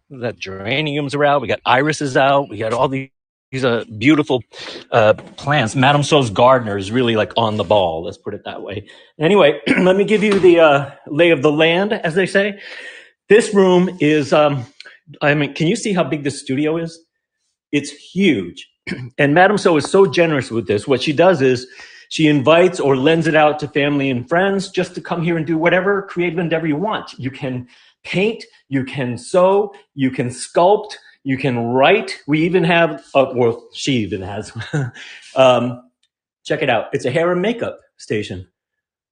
The geraniums are out. We got irises out. We got all these beautiful plants. Madame So's gardener is really like on the ball. Let's put it that way. Anyway, let me give you the lay of the land, as they say. This room is, I mean, can you see how big this studio is? It's huge. And Madame So is so generous with this. What she does is she invites or lends it out to family and friends just to come here and do whatever creative endeavor you want. You can paint, you can sew, you can sculpt, you can write. We even have, well, she even has. Check it out. It's a hair and makeup station.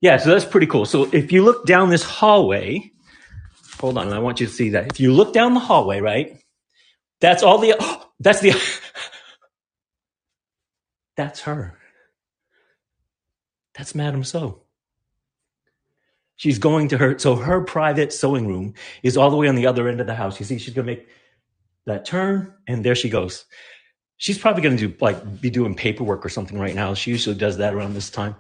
Yeah, so that's pretty cool. So if you look down this hallway, hold on, I want you to see that. If you look down the hallway, right, that's all the, that's the, that's her. That's Madame So. She's going to her, so her private sewing room is all the way on the other end of the house. You see, she's going to make that turn, and there she goes. She's probably going to be doing paperwork or something right now. She usually does that around this time.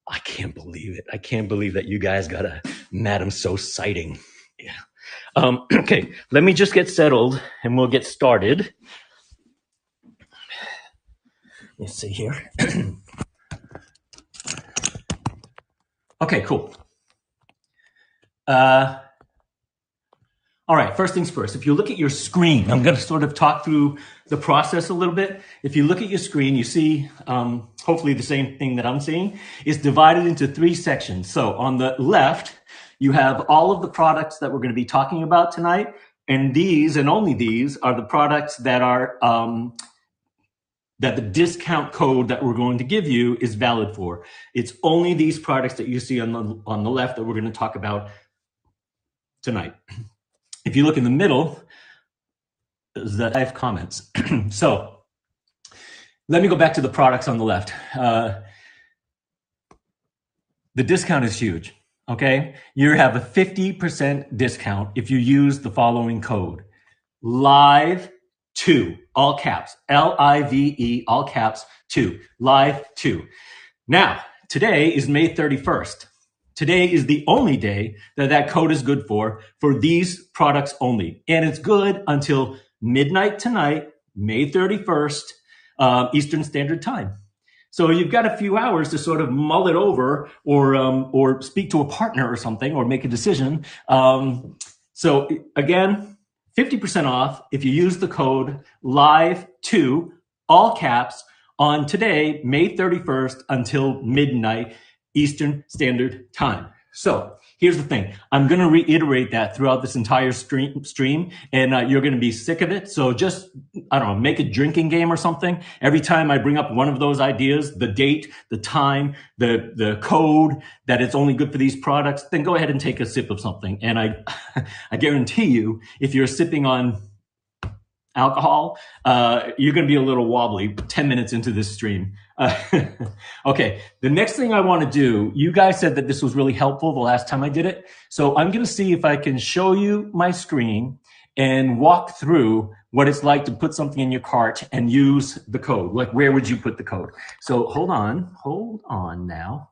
I can't believe it. I can't believe that you guys got a Madame So sighting. Yeah. Okay, let me just get settled, and we'll get started. Let's see here. Okay, cool. All right, first things first. If you look at your screen, I'm going to sort of talk through the process a little bit. If you look at your screen, you see hopefully the same thing that I'm seeing. It's divided into 3 sections. So on the left, you have all of the products that we're going to be talking about tonight. And these, and only these, are the products that are that the discount code that we're going to give you is valid for. It's only these products that you see on the left that we're going to talk about tonight. If you look in the middle, I have comments. So let me go back to the products on the left. The discount is huge, okay? You have a 50% discount if you use the following code. LIVE2, all caps, L-I-V-E, all caps, 2, LIVE2. Now, today is May 31st. Today is the only day that code is good for these products only. And it's good until midnight tonight, May 31st, Eastern Standard Time. So you've got a few hours to sort of mull it over or speak to a partner or something or make a decision. So again, 50% off if you use the code LIVE2, all caps, on today, May 31st until midnight, Eastern Standard Time. So here's the thing. I'm going to reiterate that throughout this entire stream, and you're going to be sick of it. So just, I don't know, make a drinking game or something. Every time I bring up one of those ideas, the date, the time, the code, that it's only good for these products, then go ahead and take a sip of something. And I guarantee you, if you're sipping on alcohol, you're going to be a little wobbly 10 minutes into this stream. Okay, the next thing I want to do, you guys said that this was really helpful the last time I did it. So I'm going to see if I can show you my screen and walk through what it's like to put something in your cart and use the code. Like, where would you put the code? So hold on now.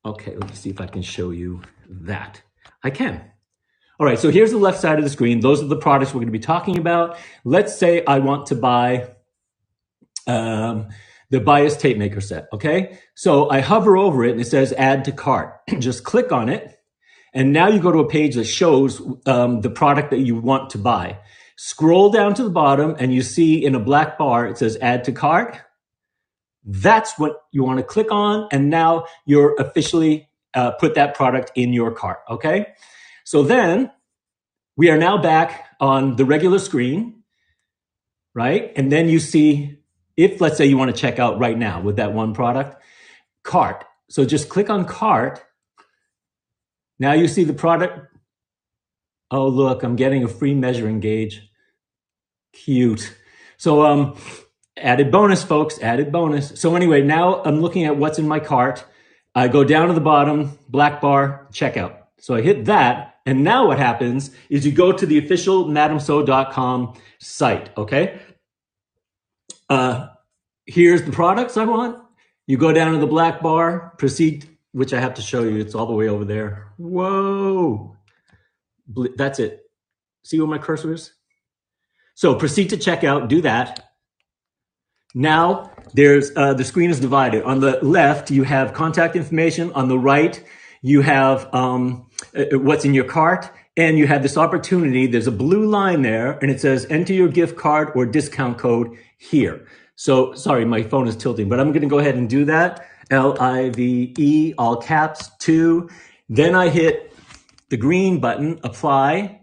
Okay, let me see if I can show you that. I can. All right, so here's the left side of the screen. Those are the products we're going to be talking about. Let's say I want to buy the Bias tape maker set, okay? So I hover over it and it says add to cart. Just click on it, and now you go to a page that shows the product that you want to buy. Scroll down to the bottom and you see in a black bar, it says add to cart. That's what you want to click on, and now you're officially put that product in your cart, okay? So then we are now back on the regular screen, right? And then you see, if let's say you want to check out right now with that one product, cart. So just click on cart. Now you see the product. Oh, look, I'm getting a free measuring gauge. Cute. So added bonus, folks, added bonus. So anyway, now I'm looking at what's in my cart. I go down to the bottom, black bar, checkout. So I hit that, and now what happens is you go to the official MadameSo.com site, okay? Here's the products I want. You go down to the black bar, proceed which I have to show you. It's all the way over there. Whoa. That's it. See where my cursor is? So proceed to checkout, do that. Now there's the screen is divided. On the left, you have contact information. On the right, you have what's in your cart, and you have this opportunity. There's a blue line there, and it says enter your gift card or discount code here. So sorry, my phone is tilting, but I'm going to go ahead and do that. LIVE, all caps, 2. Then I hit the green button, apply.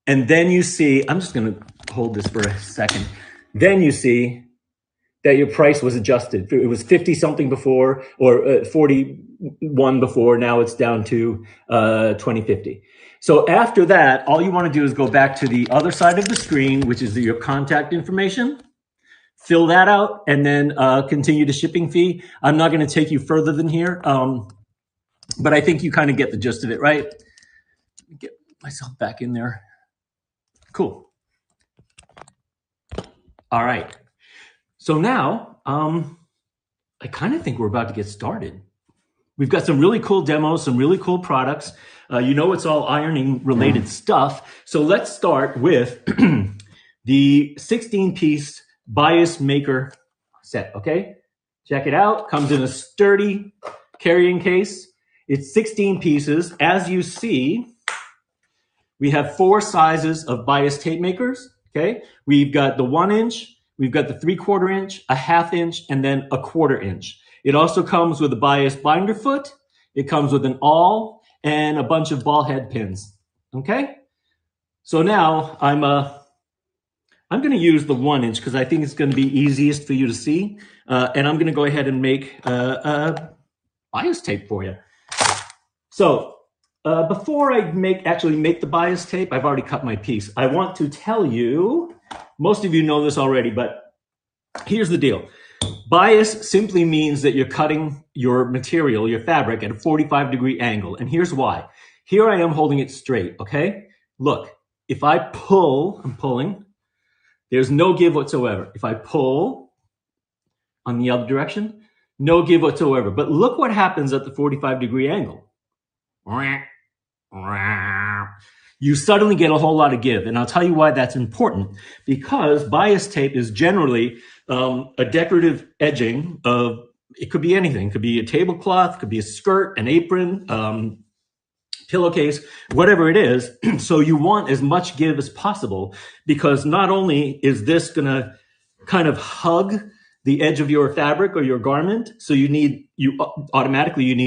And then you see, I'm just going to hold this for a second. Then you see that your price was adjusted. It was 50 something before, or 41 before. Now it's down to 2050. So after that, all you want to do is go back to the other side of the screen, which is your contact information. Fill that out, and then continue the shipping fee. I'm not going to take you further than here, but I think you kind of get the gist of it, right? Let me get myself back in there. Cool. All right. So now, I kind of think we're about to get started. We've got some really cool demos, some really cool products. You know, it's all ironing related stuff. So let's start with the 16-piece bias maker set, okay? Check it out. Comes in a sturdy carrying case. It's 16 pieces. As you see, we have 4 sizes of bias tape makers, okay? We've got the 1 inch, we've got the 3/4 inch, a 1/2 inch, and then a 1/4 inch. It also comes with a bias binder foot. It comes with an awl and a bunch of ball head pins, okay? So now I'm going to use the 1 inch because I think it's going to be easiest for you to see. And I'm going to go ahead and make a bias tape for you. So before I actually make the bias tape, I've already cut my piece. I want to tell you, most of you know this already, but here's the deal. Bias simply means that you're cutting your material, your fabric, at a 45-degree angle. And here's why. Here I am holding it straight, okay? Look, if I pull, I'm pulling, there's no give whatsoever. If I pull on the other direction, no give whatsoever. But look what happens at the 45-degree angle. You suddenly get a whole lot of give. And I'll tell you why that's important. Because bias tape is generally a decorative edging of, it could be anything. It could be a tablecloth, it could be a skirt, an apron, pillowcase, whatever it is. So you want as much give as possible, because not only is this going to kind of hug the edge of your fabric or your garment, so you need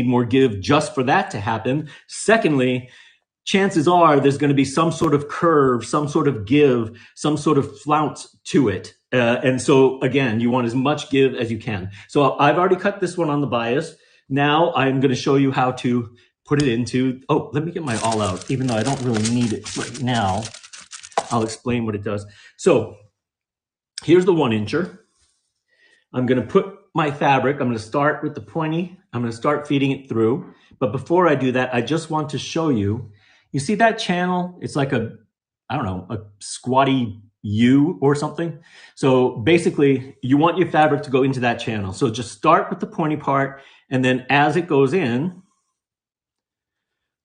more give just for that to happen. Secondly, chances are there's going to be some sort of curve, some sort of give, some sort of flounce to it. And so again, you want as much give as you can. So I've already cut this one on the bias. Now I'm going to show you how to put it into, oh, let me get my awl out. Even though I don't really need it right now, I'll explain what it does. So here's the 1 incher. I'm going to put my fabric, I'm going to start with the pointy, I'm going to start feeding it through. But before I do that, I just want to show you, you see that channel? It's like a, I don't know, a squatty U or something. So basically, you want your fabric to go into that channel. So just start with the pointy part, and then as it goes in,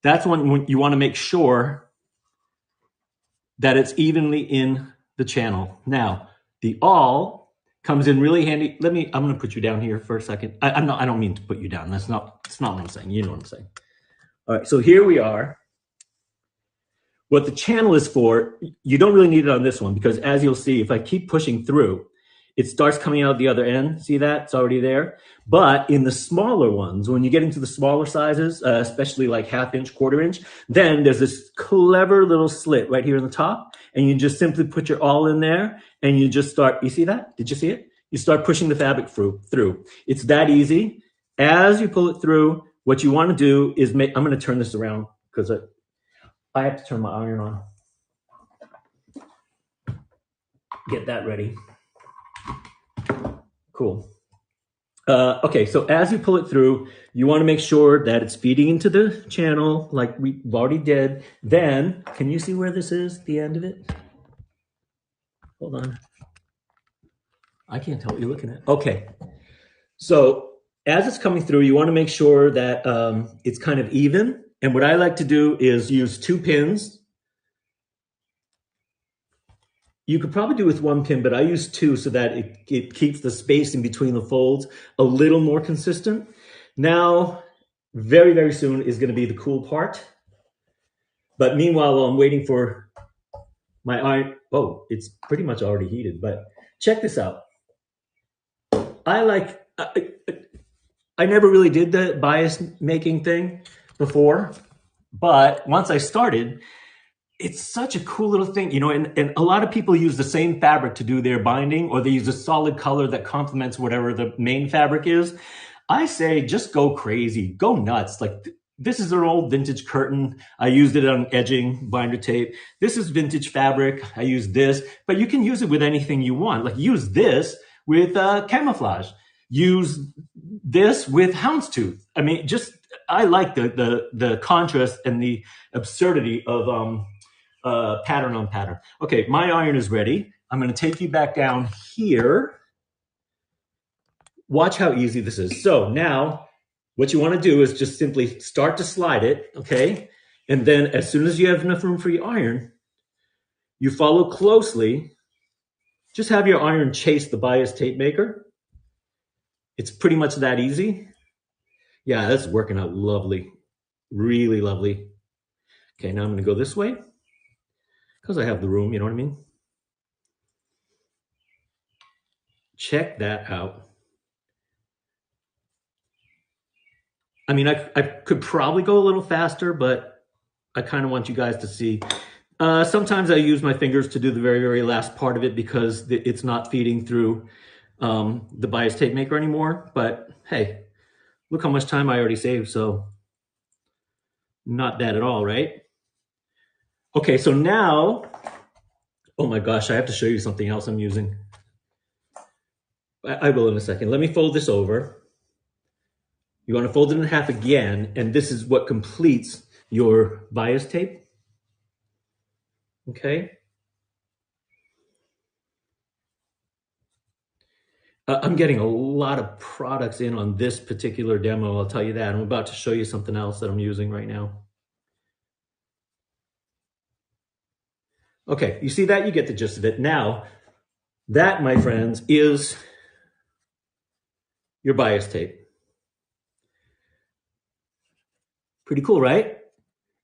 that's when you want to make sure that it's evenly in the channel. Now, the awl comes in really handy. I'm going to put you down here for a second. I don't mean to put you down. That's not what I'm saying. You know what I'm saying. All right, so here we are. What the channel is for, you don't really need it on this one, because as you'll see, if I keep pushing through, it starts coming out the other end. See that? It's already there. But in the smaller ones, when you get into the smaller sizes, especially like 1/2 inch, 1/4 inch, then there's this clever little slit right here in the top. And you just simply put your awl in there and you just start, you see that? Did you see it? You start pushing the fabric through. It's that easy. As you pull it through, what you want to do is I'm going to turn this around because I have to turn my iron on. Get that ready. Cool. Okay, so as you pull it through, you want to make sure that it's feeding into the channel like we've already did. Then, can you see where this is, the end of it? Hold on. I can't tell what you're looking at. Okay. So as it's coming through, you want to make sure that it's kind of even. And what I like to do is use 2 pins. You could probably do with 1 pin, but I use 2 so that it keeps the space in between the folds a little more consistent. Now, very, very soon is going to be the cool part. But meanwhile, while I'm waiting for my iron, oh, it's pretty much already heated, but check this out. I never really did the bias making thing before, but once I started, it's such a cool little thing, you know, and a lot of people use the same fabric to do their binding, or they use a solid color that complements whatever the main fabric is. I say just go crazy, go nuts. Like, this is an old vintage curtain. I used it on edging binder tape. This is vintage fabric. I use this, but you can use it with anything you want. Like, use this with camouflage. Use this with houndstooth. I mean, just, I like the contrast and the absurdity of pattern on pattern. Okay, my iron is ready. I'm going to take you back down here. Watch how easy this is. So now what you want to do is just simply start to slide it, okay? And then as soon as you have enough room for your iron, you follow closely. Just have your iron chase the bias tape maker. It's pretty much that easy. Yeah, that's working out lovely. Really lovely. Okay, now I'm going to go this way because I have the room, you know what I mean? Check that out. I mean, I could probably go a little faster, but I kind of want you guys to see. Sometimes I use my fingers to do the very, very last part of it because it's not feeding through the bias tape maker anymore. But hey, look how much time I already saved. So not bad at all, right? Okay, so now, oh my gosh, I have to show you something else I'm using. I will in a second. Let me fold this over. You want to fold it in half again, and this is what completes your bias tape. Okay. I'm getting a lot of products in on this particular demo, I'll tell you that. I'm about to show you something else that I'm using right now. Okay, you see that? You get the gist of it. Now, that, my friends, is your bias tape. Pretty cool, right?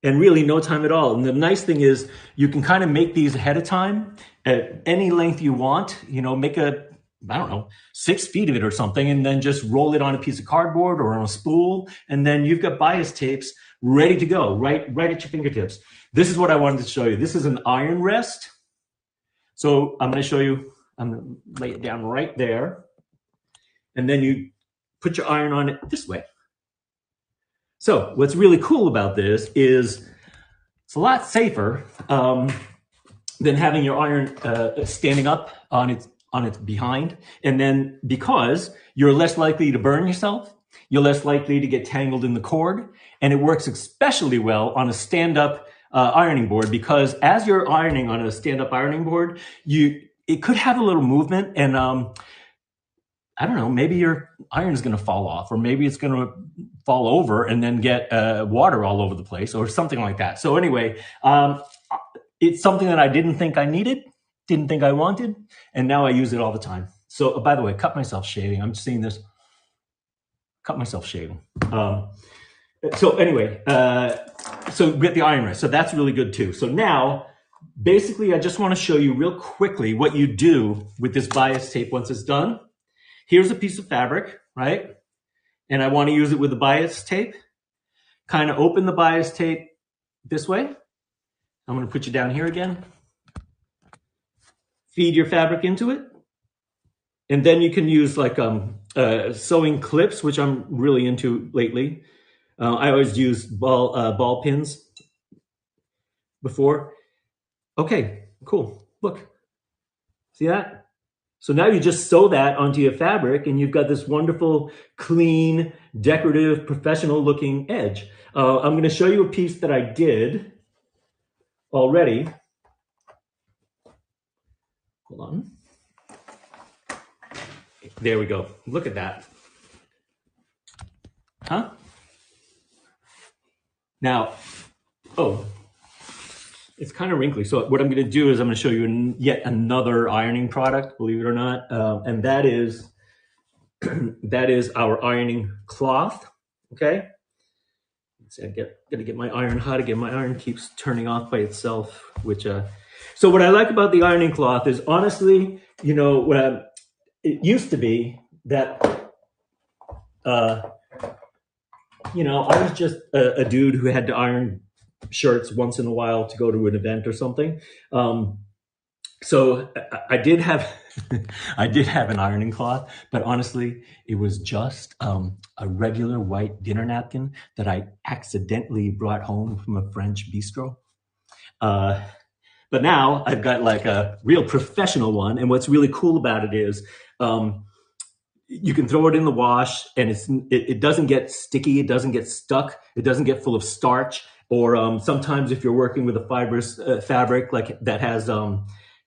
And really no time at all. And the nice thing is you can kind of make these ahead of time at any length you want, you know, make a, I don't know, 6 feet of it or something, and then just roll it on a piece of cardboard or on a spool. And then you've got bias tapes ready to go, right at your fingertips. This is what I wanted to show you. This is an iron rest. So I'm going to show you, I'm going to lay it down right there. And then you put your iron on it this way. So what's really cool about this is it's a lot safer than having your iron standing up on its behind. And then because you're less likely to burn yourself, you're less likely to get tangled in the cord. And it works especially well on a stand-up ironing board, because as you're ironing on a stand-up ironing board, it could have a little movement, and I don't know, maybe your iron is going to fall off, or maybe it's going to fall over and then get water all over the place or something like that. So anyway, it's something that I didn't think I needed, didn't think I wanted, and now I use it all the time. So by the way, cut myself shaving. I'm seeing this. Cut myself shaving. So anyway, so get the iron rest. So that's really good too. So now, basically, I just want to show you real quickly what you do with this bias tape once it's done. Here's a piece of fabric, right? And I want to use it with the bias tape. Kind of open the bias tape this way. I'm going to put you down here again. Feed your fabric into it. And then you can use like sewing clips, which I'm really into lately. I always use ball pins before. Okay, cool. Look, see that? So now you just sew that onto your fabric and you've got this wonderful, clean, decorative, professional looking edge. I'm going to show you a piece that I did already. Hold on. There we go. Look at that. Huh? Now, oh, it's kind of wrinkly. So what I'm going to do is I'm going to show you yet another ironing product, believe it or not, and that is our ironing cloth. Okay. I gotta get my iron hot again. My iron keeps turning off by itself, which so what I like about the ironing cloth is, honestly, you know, it used to be that you know, I was just a dude who had to iron shirts once in a while to go to an event or something. So I did have I did have an ironing cloth, but honestly, it was just a regular white dinner napkin that I accidentally brought home from a French bistro. But now I've got like a real professional one, and what's really cool about it is you can throw it in the wash, and it doesn't get sticky, it doesn't get stuck, it doesn't get full of starch. Or sometimes if you're working with a fibrous fabric like that has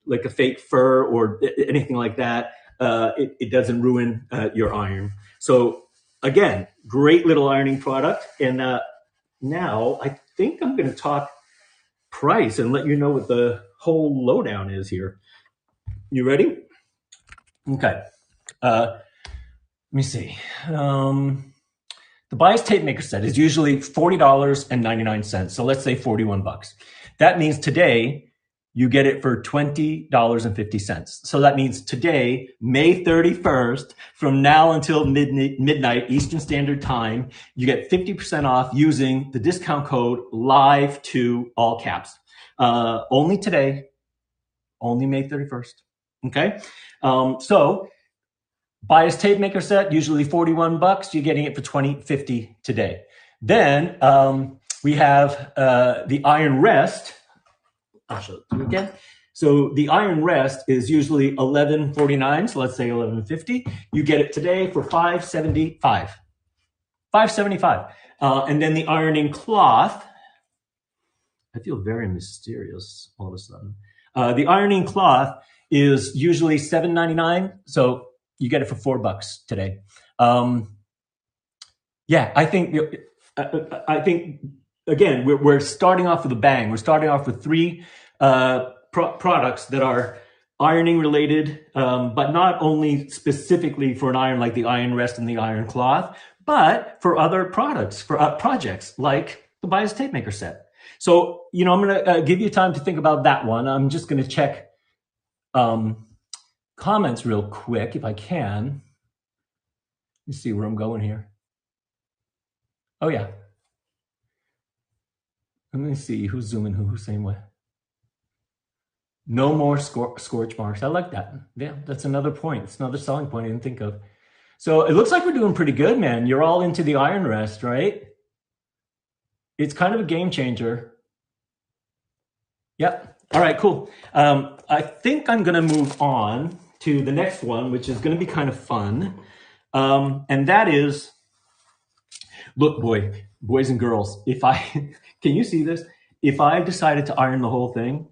like a fake fur or anything like that, it doesn't ruin your iron. So again, great little ironing product. And now I think I'm going to talk price and let you know what the whole lowdown is here. You ready? Okay. Let me see. The Bias Tape Maker set is usually $40.99. So let's say 41 bucks. That means today you get it for $20.50. So that means today, May 31st, from now until midnight Eastern Standard Time, you get 50% off using the discount code LIVE2, all caps. Only today, only May 31st. Okay. So Bias Tape Maker set, usually 41 bucks. You're getting it for $20.50 today. Then we have the Iron Rest. I'll show it to you again. So the Iron Rest is usually $11.49. So let's say $11.50. You get it today for $5.75. $5.75. And then the ironing cloth. I feel very mysterious all of a sudden. The ironing cloth is usually $7.99. So you get it for $4 today. Yeah, I think again, we're starting off with a bang. We're starting off with three products that are ironing related, but not only specifically for an iron like the Iron Rest and the Iron Cloth, but for other products, for projects like the Bias Tape Maker set. So, you know, I'm going to give you time to think about that one. I'm just going to check comments real quick if I can. Let me see where I'm going here. Oh, yeah. Let me see who's zooming who's saying what. No more scorch marks. I like that. Yeah, that's another point. It's another selling point I didn't think of. So it looks like we're doing pretty good, man. You're all into the Iron Rest, right? It's kind of a game changer. Yep. All right, cool. I think I'm going to move on to the next one, which is going to be kind of fun. And that is, look, boys and girls, if I, can you see this? If I decided to iron the whole thing,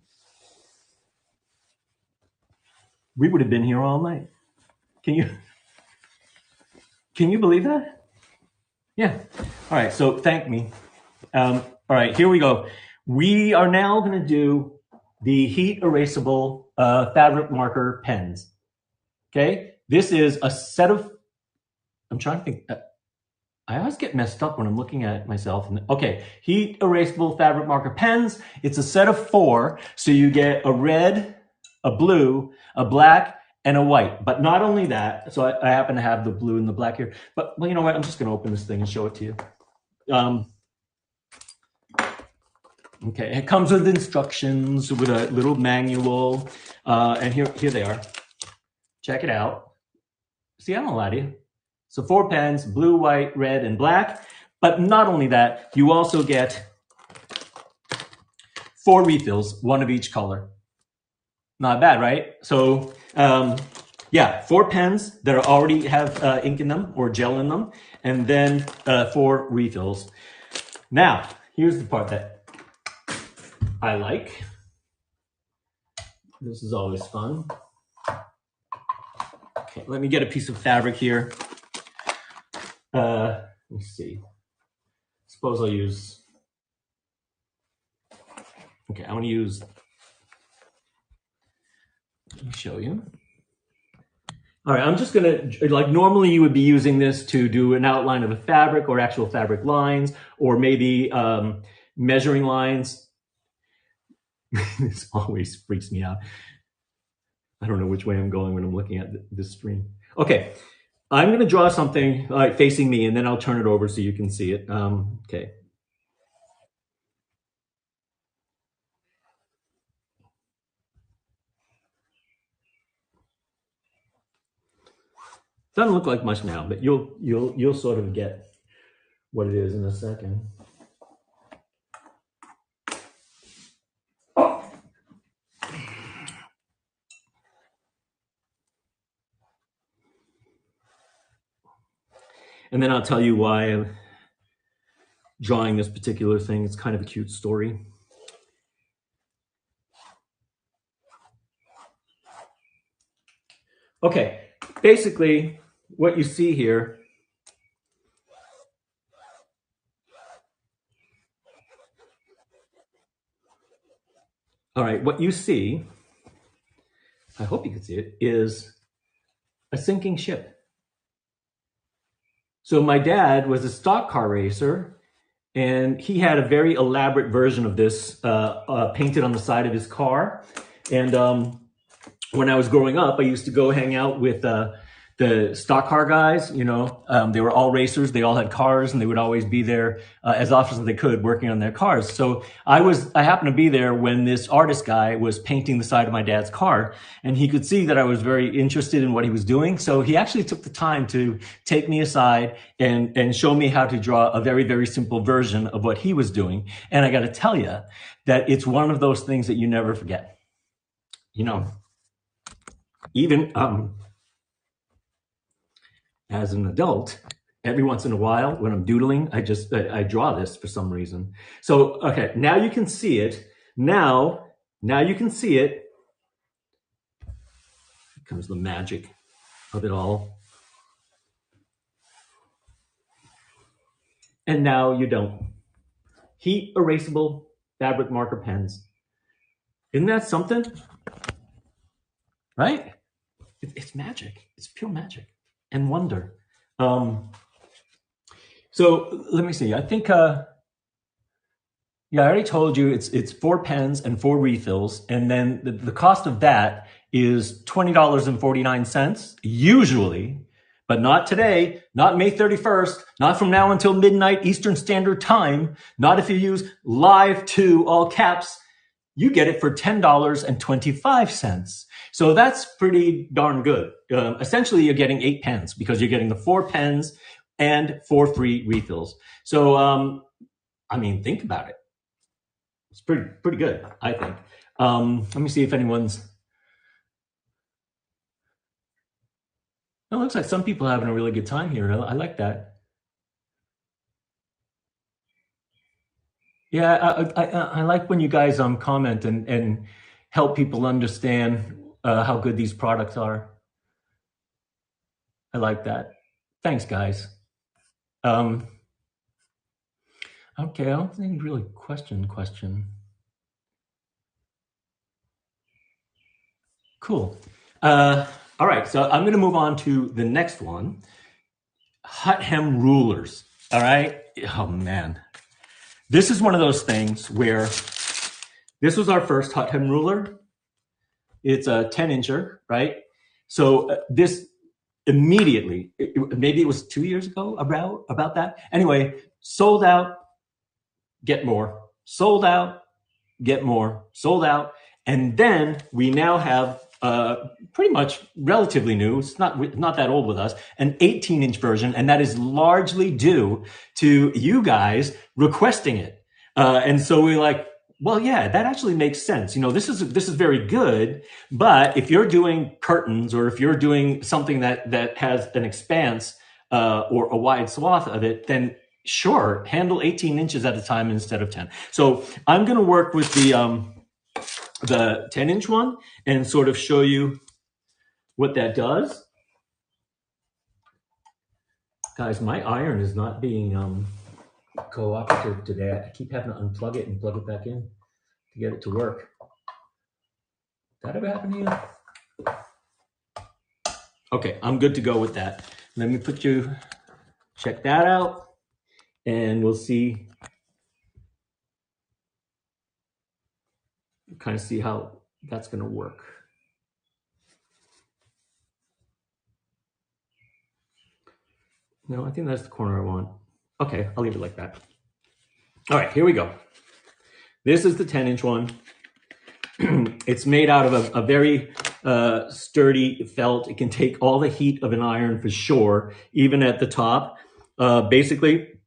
we would have been here all night. Can you believe that? Yeah. All right. So thank me. All right, here we go. We are now going to do the heat erasable fabric marker pens. Okay. This is a set of, I'm trying to think. I always get messed up when I'm looking at myself. Okay. Heat erasable fabric marker pens. It's a set of 4. So you get a red, a blue, a black, and a white. But not only that, so I happen to have the blue and the black here. But well, you know what? I'm just going to open this thing and show it to you. Okay, it comes with instructions, with a little manual, and here they are. Check it out. See, I don't lie to you. So 4 pens, blue, white, red, and black. But not only that, you also get 4 refills, 1 of each color. Not bad, right? So yeah, 4 pens that already have ink in them or gel in them, and then 4 refills. Now, here's the part that I like. This is always fun. Okay, let me get a piece of fabric here. Let me see. Suppose I'll use, okay, I want to use, let me show you. All right, I'm just gonna, like normally you would be using this to do an outline of a fabric or actual fabric lines, or maybe measuring lines. This always freaks me out. I don't know which way I'm going when I'm looking at this screen. Okay, I'm gonna draw something facing me, and then I'll turn it over so you can see it. Okay. Doesn't look like much now, but you'll sort of get what it is in a second. And then I'll tell you why I'm drawing this particular thing. It's kind of a cute story. Okay, basically what you see here what you see, I hope you can see it, is a sinking ship. So my dad was a stock car racer, and he had a very elaborate version of this painted on the side of his car. And when I was growing up, I used to go hang out with the stock car guys. You know, they were all racers. They all had cars, and they would always be there as often as they could working on their cars. So I happened to be there when this artist guy was painting the side of my dad's car, and he could see that I was very interested in what he was doing. So he actually took the time to take me aside and show me how to draw a very, very simple version of what he was doing. And I got to tell you that it's one of those things that you never forget. You know, even as an adult, every once in a while when I'm doodling, I draw this for some reason. So, okay, now you can see it. Now you can see it. Here comes the magic of it all. And now you don't. Heat erasable fabric marker pens. Isn't that something? Right? It's magic. It's pure magic and wonder. So let me see. I think, I already told you it's 4 pens and 4 refills. And then the cost of that is $20.49 usually, but not today, not May 31st, not from now until midnight Eastern Standard Time, not if you use Live 2, all caps. You get it for $10.25. So that's pretty darn good. Essentially, you're getting 8 pens because you're getting the 4 pens and 4 free refills. So, I mean, think about it. It's pretty good, I think. Let me see if anyone's... It looks like some people are having a really good time here. I like that. Yeah, I like when you guys comment and help people understand how good these products are. I like that. Thanks, guys. Okay, I don't think really question. Cool. All right, so I'm going to move on to the next one. Hut hem rulers. All right. Oh man. This is one of those things where this was our first hut hem ruler. It's a 10-incher, right? So this immediately, maybe it was 2 years ago about that. Anyway, sold out, get more. Sold out, get more. Sold out. And then we now have pretty much relatively new, it's not that old with us, an 18-inch version, and that is largely due to you guys requesting it. And so we're like, well, yeah, that actually makes sense. You know, this is very good, but if you're doing curtains or if you're doing something that has an expanse or a wide swath of it, then sure, handle 18 inches at a time instead of 10. So I'm going to work with the 10-inch one and sort of show you what that does. Guys, my iron is not being cooperative today. I keep having to unplug it and plug it back in to get it to work. That ever happen to you? Okay, I'm good to go with that. Let me check that out, and we'll see, kind of see how that's gonna work. No, I think that's the corner I want. Okay, I'll leave it like that. All right, here we go. This is the 10-inch one. It's made out of a very sturdy felt. It can take all the heat of an iron for sure, even at the top. Basically,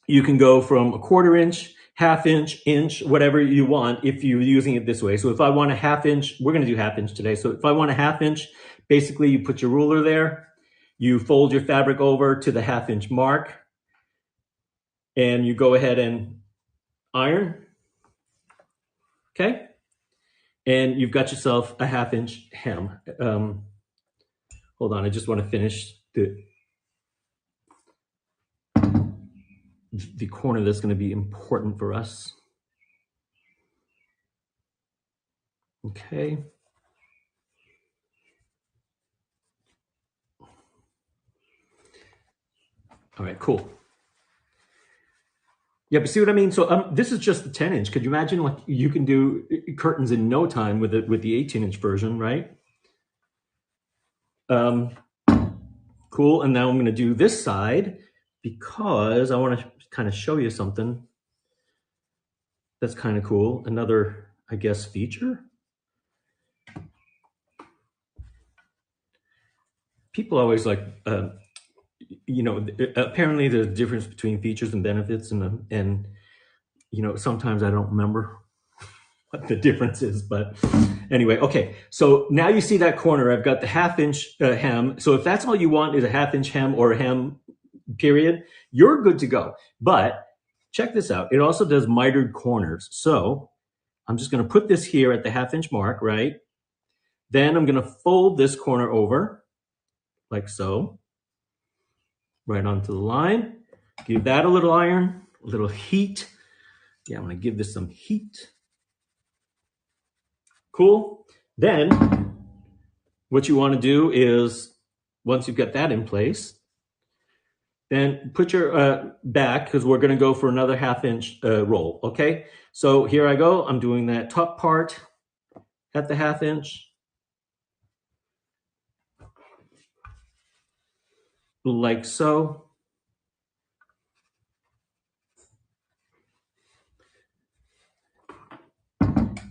you can go from a 1/4 inch, 1/2 inch, inch, whatever you want if you're using it this way. So if I want a 1/2 inch, we're gonna do 1/2 inch today. So if I want a 1/2 inch, basically you put your ruler there, you fold your fabric over to the 1/2 inch mark, and you go ahead and iron, okay? And you've got yourself a 1/2 inch hem. Hold on, I just want to finish the corner that's going to be important for us. Okay. All right, cool. Yeah, but see what I mean? So this is just the 10-inch. Could you imagine what you can do curtains in no time with the 18-inch version, right? Cool. And now I'm going to do this side because I want to kind of show you something that's kind of cool. Another, I guess, feature. People always like, you know, apparently there's a difference between features and benefits, and you know, sometimes I don't remember what the difference is, but anyway, okay. So now you see that corner, I've got the 1/2 inch hem. So if that's all you want is a 1/2 inch hem or a hem period, you're good to go. But check this out. It also does mitered corners. So I'm just going to put this here at the 1/2 inch mark, right? Then I'm going to fold this corner over like so, right onto the line. Give that a little iron, a little heat. Yeah, I'm going to give this some heat. Cool. Then what you want to do is, once you've got that in place, then put your back, because we're going to go for another 1/2 inch roll. Okay. So here I go. I'm doing that top part at the 1/2 inch. Like so.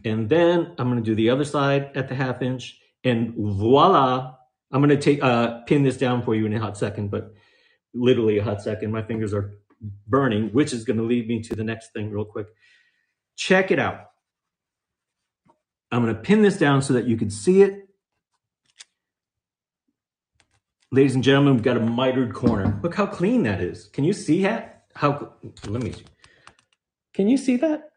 And then I'm going to do the other side at the 1/2 inch, and voila. I'm going to pin this down for you in a hot second, but literally a hot second. My fingers are burning, which is going to lead me to the next thing real quick. Check it out. I'm going to pin this down so that you can see it. Ladies and gentlemen, we've got a mitered corner. Look how clean that is. Can you see that? Let me see. Can you see that?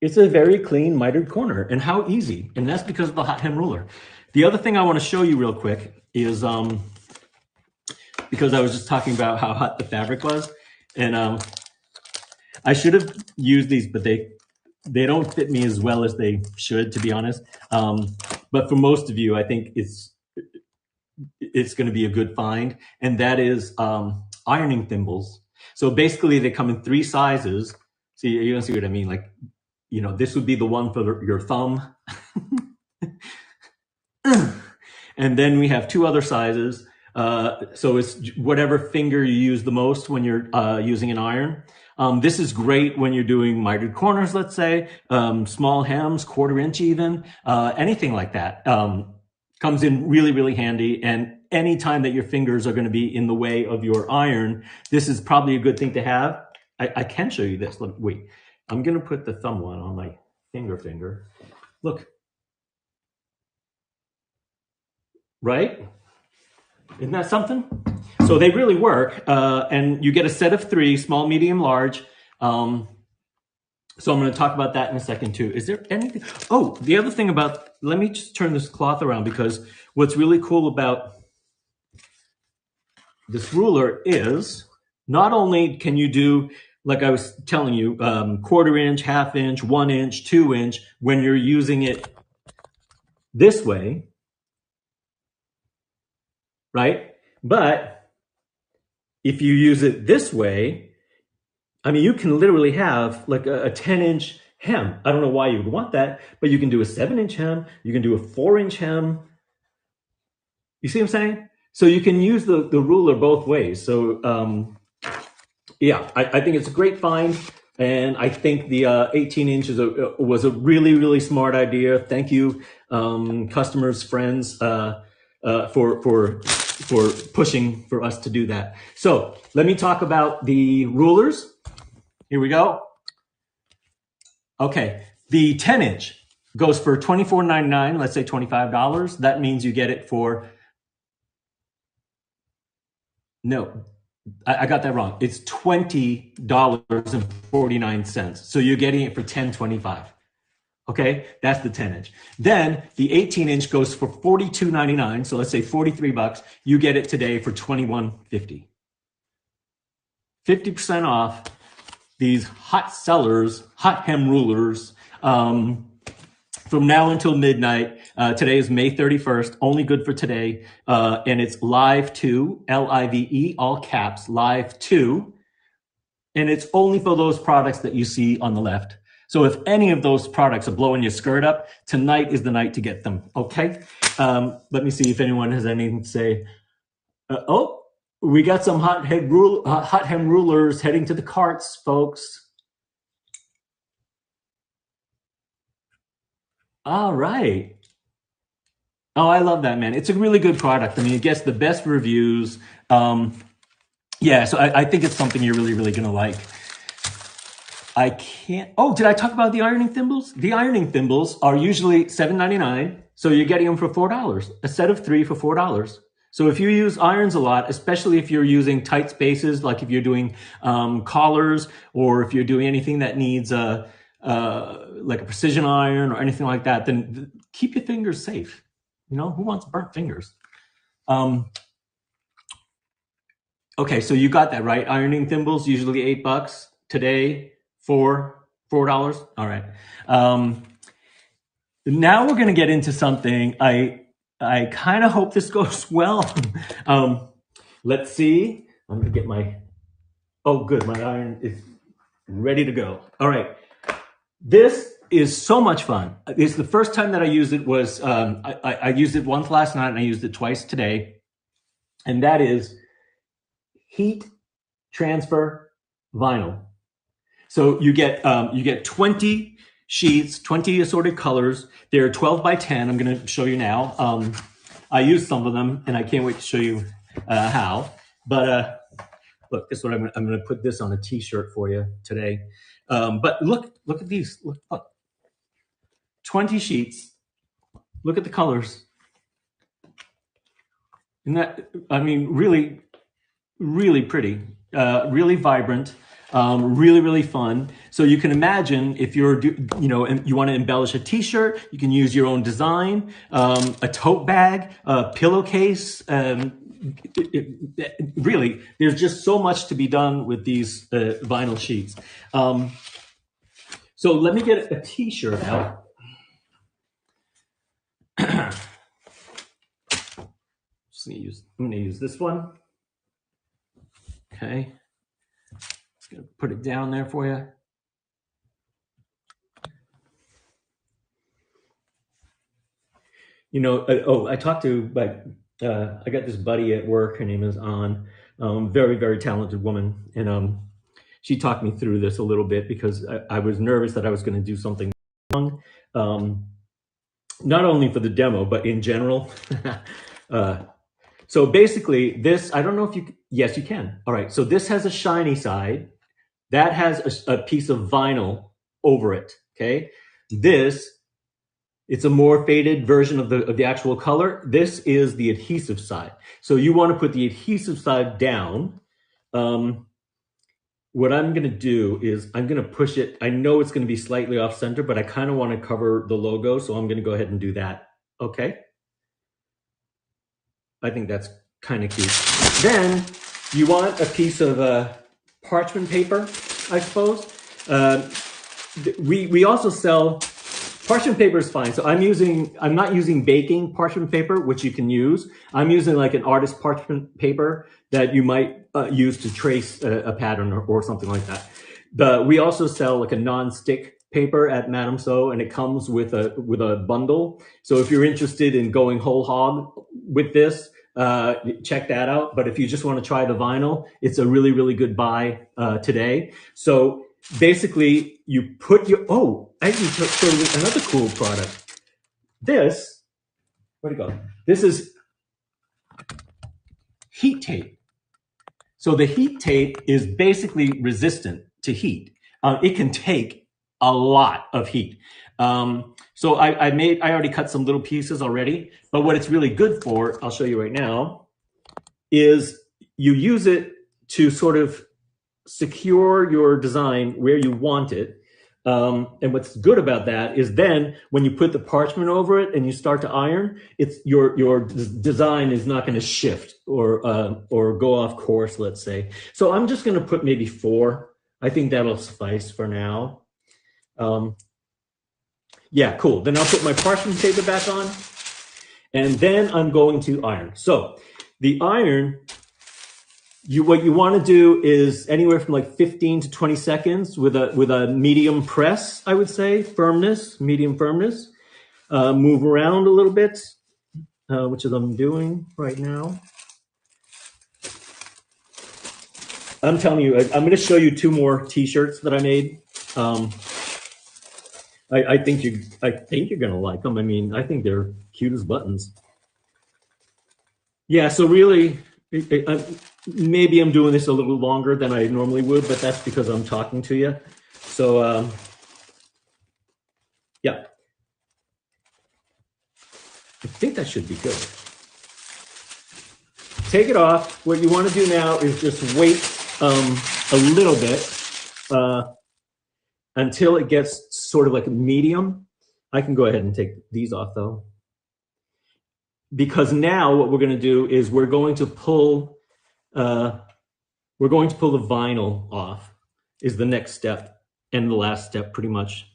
It's a very clean mitered corner, and how easy. And that's because of the hot hem ruler. The other thing I want to show you real quick is, because I was just talking about how hot the fabric was, and I should have used these, but they don't fit me as well as they should, to be honest. But for most of you, I think it's going to be a good find, and that is ironing thimbles. So basically, they come in 3 sizes. See, you don't see what I mean? Like, you know, this would be the one for your thumb. And then we have 2 other sizes. So it's whatever finger you use the most when you're using an iron. This is great when you're doing mitered corners, let's say, small hems, 1/4 inch even, anything like that. Comes in really, really handy. And anytime that your fingers are going to be in the way of your iron, this is probably a good thing to have. I can show you this. Look, wait. I'm going to put the thumb one on my finger. Look. Right? Isn't that something? So they really work. And you get a set of 3, small, medium, large. So I'm going to talk about that in a second too. Is there anything? Oh, the other thing about, let me just turn this cloth around, because what's really cool about this ruler is, not only can you do, like I was telling you, 1/4 inch, 1/2 inch, 1 inch, 2 inch, when you're using it this way, right? But if you use it this way, I mean, you can literally have like a 10-inch hem. I don't know why you would want that, but you can do a 7-inch hem. You can do a 4-inch hem. You see what I'm saying? So you can use the ruler both ways. So yeah, I think it's a great find. And I think the 18 inches was a really, really smart idea. Thank you, customers, friends, for pushing for us to do that. So let me talk about the rulers. Here we go. Okay, the 10-inch goes for $24.99. Let's say $25. That means you get it for, no, I got that wrong. It's $20.49. So you're getting it for $10.25. Okay, that's the 10-inch. Then the 18-inch goes for $42.99. So let's say $43. You get it today for $21.50. 50% off these hot sellers, hot hem rulers, from now until midnight. Today is May 31st, only good for today. And it's Live 2, L-I-V-E, all caps, Live 2. And it's only for those products that you see on the left. So if any of those products are blowing your skirt up, tonight is the night to get them, okay? Let me see if anyone has anything to say. Oh, we got some hot hem rulers heading to the carts, folks. All right. Oh, I love that, man. It's a really good product. I mean, it gets the best reviews. Yeah, so I think it's something you're really, really going to like. I can't. Oh, did I talk about the ironing thimbles? The ironing thimbles are usually $7.99. So you're getting them for $4, a set of 3 for $4. So if you use irons a lot, especially if you're using tight spaces, like if you're doing collars, or if you're doing anything that needs like a precision iron or anything like that, then keep your fingers safe. You know, who wants burnt fingers? Okay, so you got that, right? Ironing thimbles, usually $8. Today, $4. All right. Now we're going to get into something. I kind of hope this goes well. Let's see. I'm going to get my, oh, good. My iron is ready to go. All right. This is so much fun. It's the first time that I used it was, I used it once last night and I used it twice today. And that is heat transfer vinyl. So you get 20 sheets, 20 assorted colors. They're 12 by 10. I'm going to show you now. I used some of them, and I can't wait to show you how. But look, this is what I'm going to put this on a T-shirt for you today. But look at these. Look, 20 sheets. Look at the colors. Isn't that, I mean, really, really pretty, really vibrant. Really, really fun. So you can imagine if you're, you want to embellish a T-shirt, you can use your own design, a tote bag, a pillowcase. Really, there's just so much to be done with these vinyl sheets. So let me get a T-shirt out. I'm going to use this one. Okay. Gonna put it down there for you. You know, I talked to, I got this buddy at work. Her name is Ann. Very, very talented woman. And she talked me through this a little bit because I was nervous that I was going to do something wrong. Not only for the demo, but in general. So basically this, I don't know if you, yes, you can. All right. So this has a shiny side. That has a piece of vinyl over it, okay? This, it's a more faded version of the actual color. This is the adhesive side. So you want to put the adhesive side down. What I'm going to do is I'm going to push it. I know it's going to be slightly off center, but I kind of want to cover the logo. So I'm going to go ahead and do that, okay? I think that's kind of cute. Then you want a piece of parchment paper, I suppose. We also sell parchment paper is fine. So I'm not using baking parchment paper, which you can use. I'm using like an artist parchment paper that you might use to trace a pattern or something like that. We also sell like a non-stick paper at Madame So, and it comes with a bundle. So if you're interested in going whole hog with this, check that out. But if you just want to try the vinyl, it's a really, really good buy today. So basically you put I can show you another cool product. Where'd it go? This is heat tape. So the heat tape is basically resistant to heat. It can take a lot of heat. So I already cut some little pieces already, but what it's really good for, I'll show you right now, is you use it to sort of secure your design where you want it. And what's good about that is then when you put the parchment over it and you start to iron, your design is not going to shift or go off course, let's say. So I'm just going to put maybe 4. I think that'll suffice for now. Yeah, cool. Then I'll put my parchment paper back on, and then I'm going to iron. So the iron, what you want to do is anywhere from like 15 to 20 seconds with a medium press, I would say, medium firmness. Move around a little bit, which is what I'm doing right now. I'm telling you, I'm going to show you 2 more t-shirts that I made. I think you're gonna like them. I mean, I think they're cute as buttons. Yeah, so really, maybe I'm doing this a little longer than I normally would, but that's because I'm talking to you. So, yeah, I think that should be good. Take it off. What you want to do now is just wait a little bit until it gets sort of like medium. I can go ahead and take these off though, because now what we're going to do is we're going to pull the vinyl off. Is the next step and the last step, pretty much.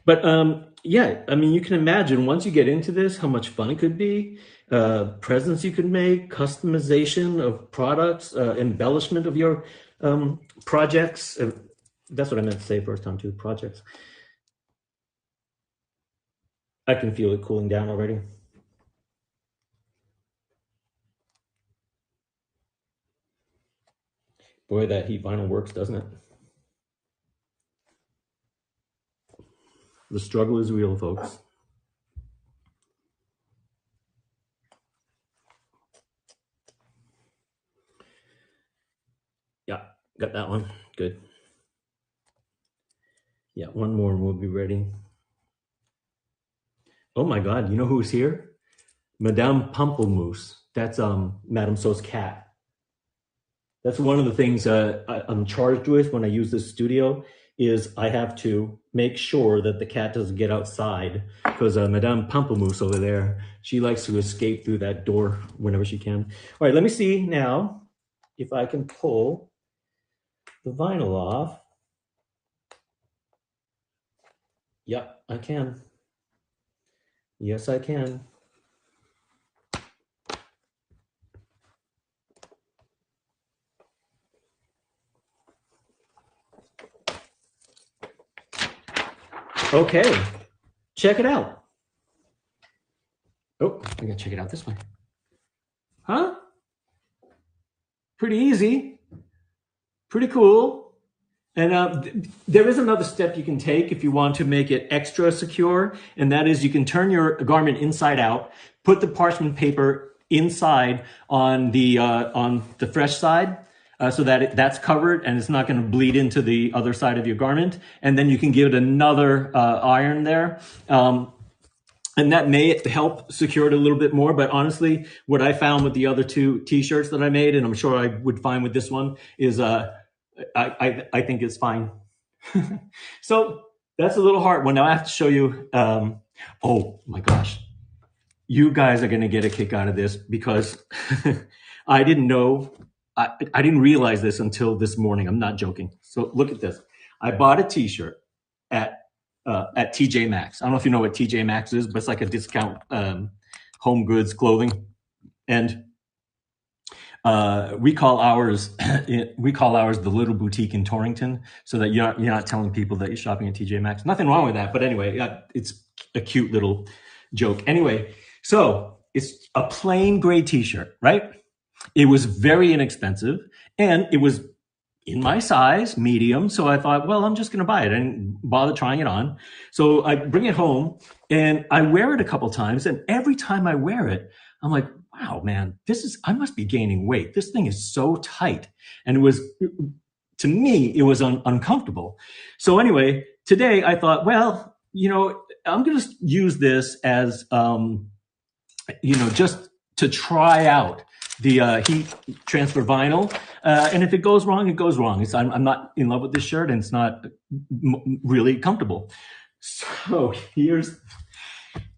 But yeah, I mean, you can imagine once you get into this, how much fun it could be. Presents you can make, customization of products, embellishment of your projects. That's what I meant to say first time too, projects. I can feel it cooling down already. Boy, that heat vinyl works, doesn't it? The struggle is real, folks. Yeah, got that one. Good. Yeah, one more and we'll be ready. Oh my God, you know who's here? Madame Pamplemousse. That's Madame So's cat. That's one of the things I'm charged with when I use this studio, is I have to make sure that the cat doesn't get outside, because Madame Pamplemousse over there, she likes to escape through that door whenever she can. All right, let me see now if I can pull the vinyl off. Yep, I can. Yes, I can. Okay, check it out. Oh, I gotta check it out this way. Huh? Pretty easy, pretty cool. And there is another step you can take if you want to make it extra secure, and that is you can turn your garment inside out, put the parchment paper inside on the fresh side, so that that's covered and it's not going to bleed into the other side of your garment. And then you can give it another iron there. And that may help secure it a little bit more. But honestly, what I found with the other 2 t-shirts that I made, and I'm sure I would find with this one, is I think it's fine. So That's a little hard. Well, now I have to show you. Oh my gosh. You guys are going to get a kick out of this because I didn't know. I didn't realize this until this morning. I'm not joking. So look at this. I bought a t-shirt at TJ Maxx. I don't know if you know what TJ Maxx is, but it's like a discount home goods clothing. And we call ours the Little Boutique in Torrington, so that you're not telling people that you're shopping at TJ Maxx. Nothing wrong with that, but anyway, it's a cute little joke. Anyway, so it's a plain gray t-shirt, right? It was very inexpensive, and it was in my size, medium. So I thought, well, I'm just going to buy it. I didn't bother trying it on. So I bring it home and I wear it a couple times. And every time I wear it, I'm like, wow, man, I must be gaining weight. This thing is so tight. And it was, to me, it was uncomfortable. So anyway, today I thought, well, I'm going to use this as, just to try out the heat transfer vinyl. And if it goes wrong, it goes wrong. I'm not in love with this shirt, and it's not really comfortable. So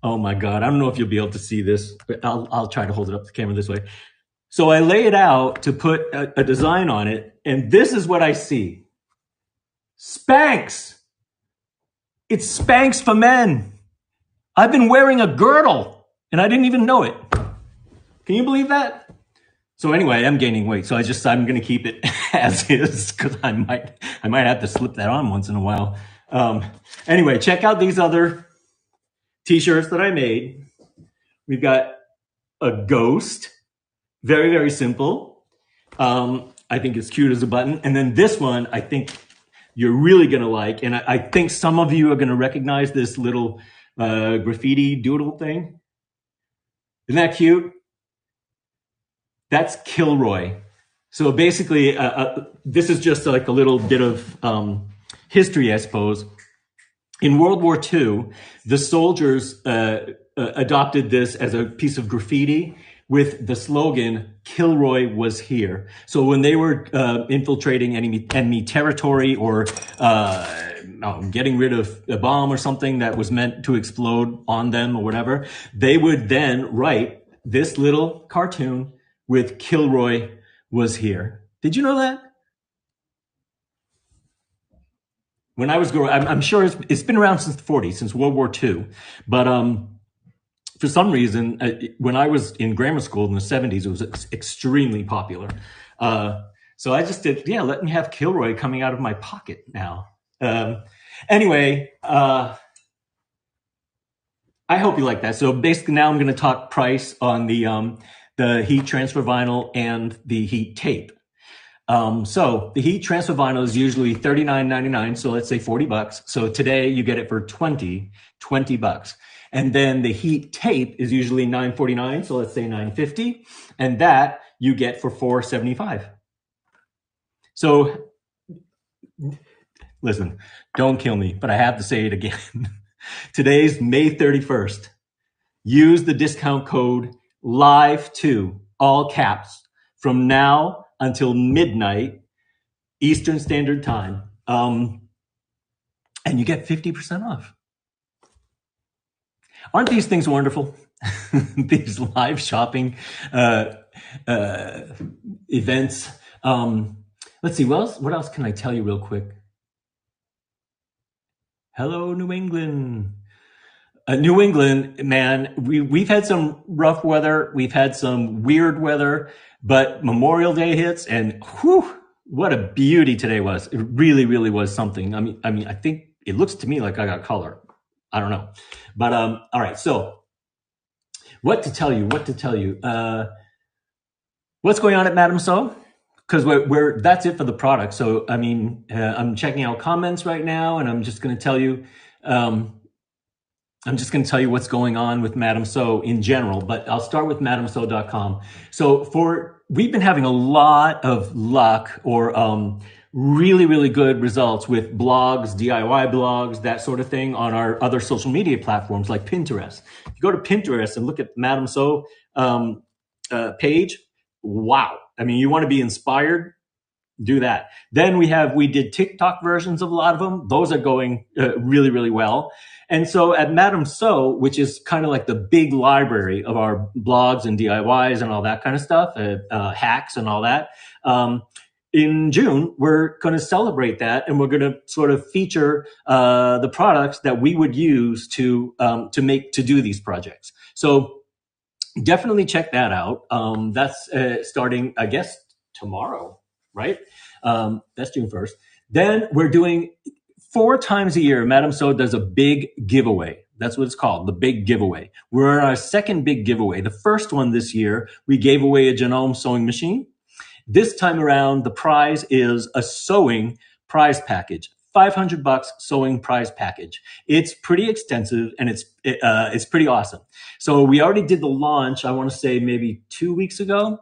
oh my God, I don't know if you'll be able to see this, but I'll try to hold it up the camera this way. So I lay it out to put a design on it, and this is what I see. Spanx. It's Spanx for men. I've been wearing a girdle, and I didn't even know it. Can you believe that? So anyway, I'm gaining weight, so I'm going to keep it as is, because I might have to slip that on once in a while. Anyway, check out these other t-shirts that I made. We've got a ghost, very, very simple. I think it's cute as a button. And then this one, I think you're really going to like, and I think some of you are going to recognize this little graffiti doodle thing. Isn't that cute? That's Kilroy. So basically, this is just like a little bit of history, I suppose. In World War II, the soldiers adopted this as a piece of graffiti with the slogan, "Kilroy was here." So when they were infiltrating enemy territory, or getting rid of a bomb or something that was meant to explode on them or whatever, they would then write this little cartoon with "Kilroy was here." Did you know that? When I was growing, I'm sure it's been around since the 40s, since World War II. But for some reason, when I was in grammar school in the 70s, it was extremely popular. So I just did, let me have Kilroy coming out of my pocket now. Anyway, I hope you like that. So basically now I'm going to talk price on the heat transfer vinyl and the heat tape. So the heat transfer vinyl is usually $39.99. So let's say $40. So today you get it for $20. And then the heat tape is usually $9.49. So let's say $9.50. And that you get for $4.75. So listen, don't kill me, but I have to say it again. Today's May 31st. Use the discount code LIVE2, all caps, from now until midnight Eastern Standard Time. And you get 50% off. Aren't these things wonderful? These live shopping events. Let's see, what else can I tell you real quick? Hello, New England. New England, man, we've had some rough weather. We've had some weird weather, but Memorial Day hits, and whew, what a beauty today was. It really, really was something. I mean, I think it looks to me like I got color. I don't know. But all right, so what to tell you? What's going on at Madame So? Because that's it for the product. So, I mean, I'm checking out comments right now, and I'm just going to tell you, what's going on with Madame So in general, but I'll start with MadameSo.com. So we've been having a lot of luck, or really, really good results with blogs, DIY blogs, that sort of thing on our other social media platforms like Pinterest. If you go to Pinterest and look at Madame So page, wow. I mean, you want to be inspired? do that. Then we did TikTok versions of a lot of them. Those are going really, really well. And so at Madame So, which is kind of like the big library of our blogs and DIYs and all that kind of stuff, hacks and all that. In June, we're going to celebrate that, and we're going to sort of feature the products that we would use to do these projects. So definitely check that out. That's starting, I guess, tomorrow, right? That's June 1st. Then we're doing 4 times a year. Madame So does a big giveaway. That's what it's called, the big giveaway. We're on our second big giveaway. The first one this year, we gave away a Genome sewing machine. This time around, the prize is a sewing prize package. $500 sewing prize package. It's pretty extensive and it's pretty awesome. So we already did the launch, I want to say maybe 2 weeks ago.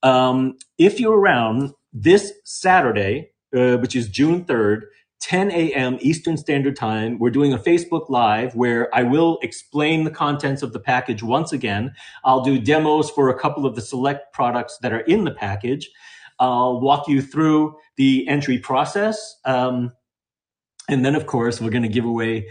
If you're around this Saturday, which is June 3rd, 10 a.m. Eastern Standard Time, we're doing a Facebook Live where I will explain the contents of the package once again. I'll do demos for a couple of the select products that are in the package. I'll walk you through the entry process. And then, of course, we're going to give away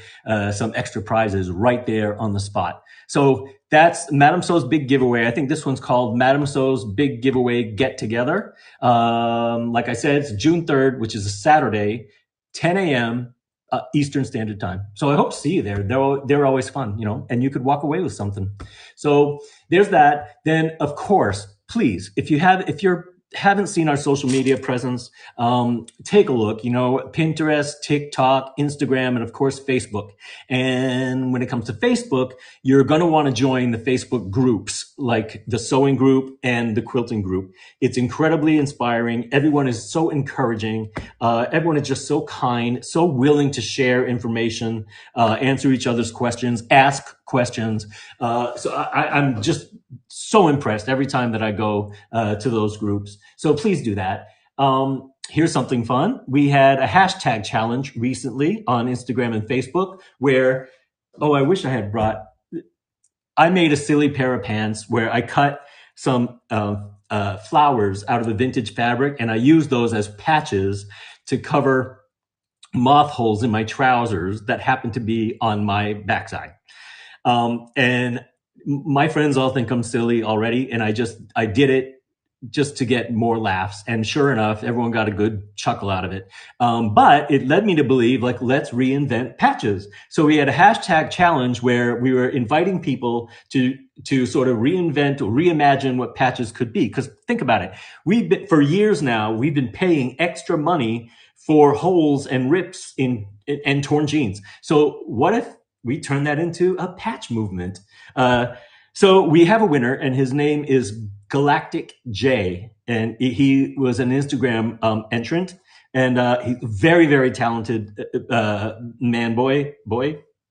some extra prizes right there on the spot. So that's Madame So's big giveaway. I think this one's called Madame So's Big Giveaway Get Together. Like I said, it's June 3rd, which is a Saturday, 10 a.m. Eastern Standard Time. So I hope to see you there. They're always fun, you know, and you could walk away with something. So there's that. Then, of course, please, if you haven't seen our social media presence, take a look, you know, Pinterest, TikTok, Instagram, and of course, Facebook. And when it comes to Facebook, you're going to want to join the Facebook groups like the sewing group and the quilting group. It's incredibly inspiring. Everyone is so encouraging. Everyone is just so kind, so willing to share information, answer each other's questions, ask questions. So I'm just so impressed every time that I go to those groups. So please do that. Here's something fun. We had a hashtag challenge recently on Instagram and Facebook where, I wish I made a silly pair of pants where I cut some flowers out of a vintage fabric and I used those as patches to cover moth holes in my trousers that happened to be on my backside. And my friends all think I'm silly already. And I did it just to get more laughs. And sure enough, everyone got a good chuckle out of it. But it led me to believe, like, let's reinvent patches. So we had a hashtag challenge where we were inviting people to sort of reinvent or reimagine what patches could be. Because think about it. For years now, we've been paying extra money for holes and rips and torn jeans. So what if we turn that into a patch movement? So we have a winner, and his name is Galactic J, and he was an Instagram entrant, and he's very, very talented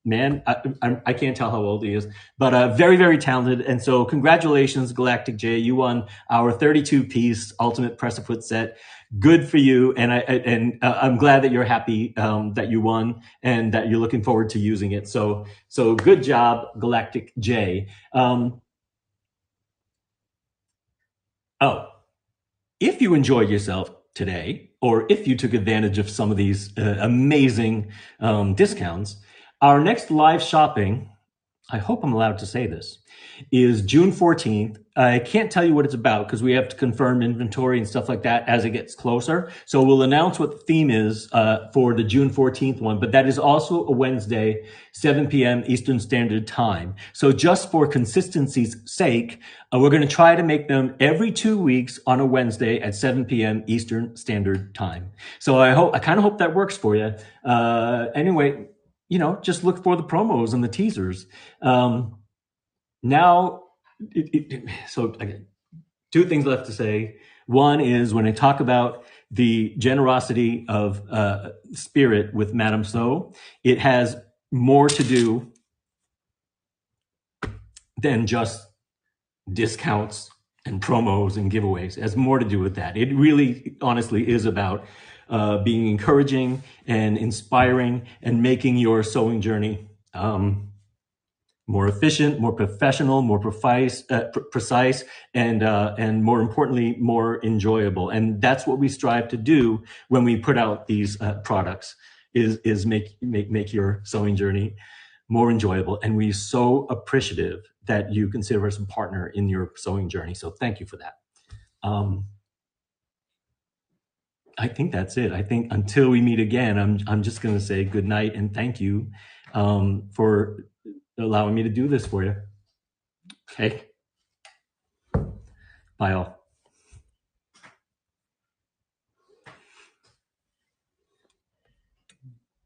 man. I can't tell how old he is, but very, very talented. And so congratulations, Galactic J. You won our 32-piece Ultimate Press-A-Foot set. Good for you. And I'm glad that you're happy that you won and that you're looking forward to using it. So good job, Galactic J. If you enjoyed yourself today, or if you took advantage of some of these amazing discounts, our next live shopping, I hope I'm allowed to say this, is June 14th. I can't tell you what it's about because we have to confirm inventory and stuff like that as it gets closer. So we'll announce what the theme is for the June 14th one, but that is also a Wednesday, 7 p.m. Eastern Standard Time. So just for consistency's sake, we're going to try to make them every 2 weeks on a Wednesday at 7 p.m. Eastern Standard Time. So I kind of hope that works for you. Anyway, you know, just look for the promos and the teasers. Now, so again, 2 things left to say. One is when I talk about the generosity of spirit with Madame So, it has more to do than just discounts and promos and giveaways. It has more to do with that. It really, honestly, is about being encouraging and inspiring and making your sewing journey more efficient, more professional, more precise, and more importantly, more enjoyable. And that's what we strive to do when we put out these products. Is make your sewing journey more enjoyable. And we're so appreciative that you consider us a partner in your sewing journey. So thank you for that. I think that's it. I think until we meet again, I'm just going to say good night and thank you for allowing me to do this for you. Okay. Bye all.